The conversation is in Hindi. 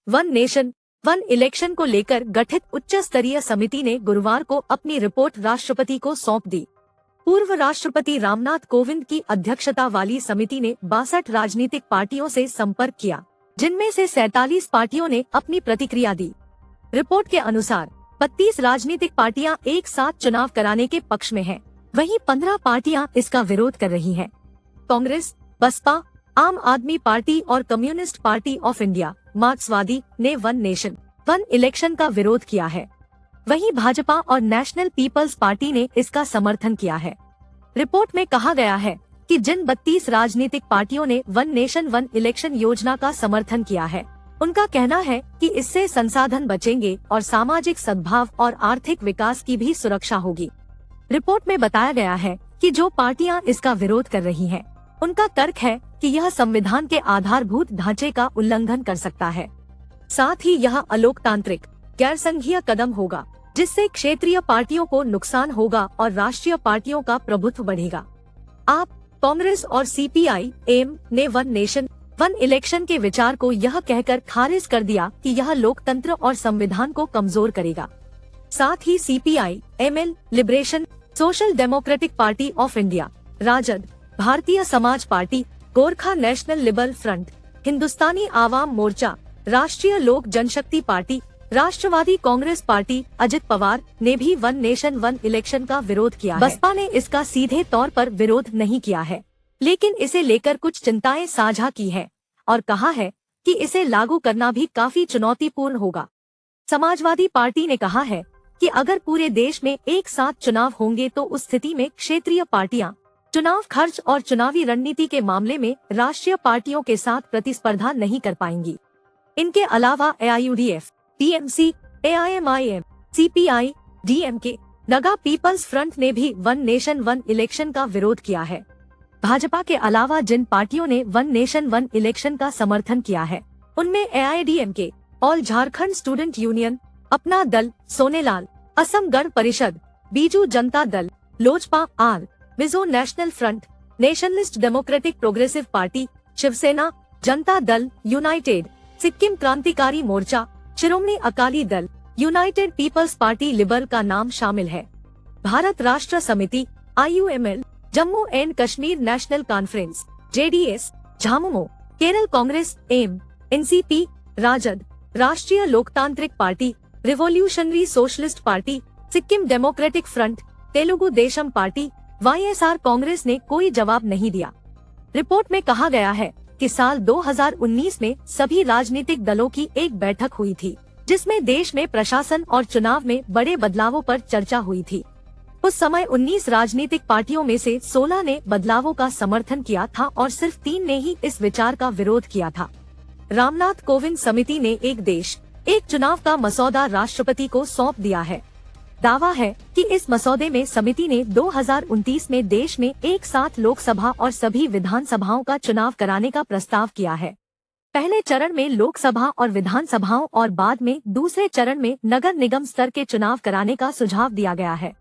वन नेशन वन इलेक्शन को लेकर गठित उच्च स्तरीय समिति ने गुरुवार को अपनी रिपोर्ट राष्ट्रपति को सौंप दी। पूर्व राष्ट्रपति रामनाथ कोविंद की अध्यक्षता वाली समिति ने 62 राजनीतिक पार्टियों से संपर्क किया, जिनमें से 47 पार्टियों ने अपनी प्रतिक्रिया दी। रिपोर्ट के अनुसार 32 राजनीतिक पार्टियां एक साथ चुनाव कराने के पक्ष में हैं, वहीं 15 पार्टियां इसका विरोध कर रही हैं। कांग्रेस, बसपा, आम आदमी पार्टी और कम्युनिस्ट पार्टी ऑफ इंडिया मार्क्सवादी ने वन नेशन वन इलेक्शन का विरोध किया है। वहीं भाजपा और नेशनल पीपल्स पार्टी ने इसका समर्थन किया है। रिपोर्ट में कहा गया है कि जिन 32 राजनीतिक पार्टियों ने वन नेशन वन इलेक्शन योजना का समर्थन किया है, उनका कहना है कि इससे संसाधन बचेंगे और सामाजिक सद्भाव और आर्थिक विकास की भी सुरक्षा होगी। रिपोर्ट में बताया गया है कि जो पार्टियां इसका विरोध कर रही हैं, उनका तर्क है कि यह संविधान के आधारभूत ढांचे का उल्लंघन कर सकता है। साथ ही यह अलोकतांत्रिक, गैरसंघीय कदम होगा, जिससे क्षेत्रीय पार्टियों को नुकसान होगा और राष्ट्रीय पार्टियों का प्रभुत्व बढ़ेगा। आप, कांग्रेस और CPI-M ने वन नेशन वन इलेक्शन के विचार को यह कहकर खारिज कर दिया कि यह लोकतंत्र और संविधान को कमजोर करेगा। साथ ही CPI-ML, liberation, social democratic party of India, Rajad, Bharatiya Samaj party, Gorkha national liberal front, Hindustani Awam Morcha, Rashtriya Lok Janshakti party, Rashtravadi Congress party, Ajit Pawar ने भी वन नेशन वन इलेक्शन का विरोध किया है। बसपा ने इसका सीधे तौर पर विरोध नहीं किया है, लेकिन इसे लेकर कुछ चिंताएं साझा की है और कहा है कि इसे लागू करना भी काफी चुनौतीपूर्ण होगा। समाजवादी पार्टी ने कहा है कि अगर पूरे देश में एक साथ चुनाव होंगे तो उस स्थिति में क्षेत्रीय पार्टियां चुनाव खर्च और चुनावी रणनीति के मामले में राष्ट्रीय पार्टियों के साथ प्रतिस्पर्धा नहीं कर पाएंगी। इनके अलावा AIUDF, TMC, AIMIM, CPI, DMK, Naga People's Front ने भी वन नेशन वन इलेक्शन का विरोध किया है। भाजपा के अलावा जिन पार्टियों ने वन नेशन वन इलेक्शन का समर्थन किया है, उनमें AIADMK, All Jharkhand Student Union, Apna Dal, Sonelal, Asom Gana Parishad, Biju Janata Dal, Lojpa R, Mizo National Front, Nationalist Democratic Progressive Party, Shiv Sena, Janata Dal, United, Sikkim क्रांतिकारी मोर्चा, Shiromani Akali Dal, United peoples party liberal का नाम शामिल है। Bharat Rashtra Samithi, IUML, Jammu and Kashmir National Conference, JDS, Jhamumo, Kerala Congress, AIM, NCP, Rajad, Rashtriya Loktantrik Party, Revolutionary Socialist Party, Sikkim Democratic Front, Telugu Desam Party, YSR Congress ने कोई जवाब नहीं दिया। रिपोर्ट में कहा गया है कि साल 2019 में सभी राजनीतिक दलों की एक बैठक हुई थी, जिसमें देश में प्रशासन और चुनाव में बड़े बदलावों पर चर्चा हुई थी। उस समय 19 राजनीतिक पार्टियों में से 16 ने बदलावों का समर्थन किया था और सिर्फ 3 ने ही इस विचार का विरोध किया था। रामनाथ कोविंद समिति ने एक देश एक चुनाव का मसौदा राष्ट्रपति को सौंप दिया है। दावा है कि इस मसौदे में समिति ने 2029 में देश में एक साथ लोकसभा और सभी विधानसभाओं का चुनाव कराने का प्रस्ताव किया है। पहले चरण में लोकसभा और विधानसभाओं और बाद में दूसरे चरण में नगर निगम स्तर के चुनाव कराने का सुझाव दिया गया है।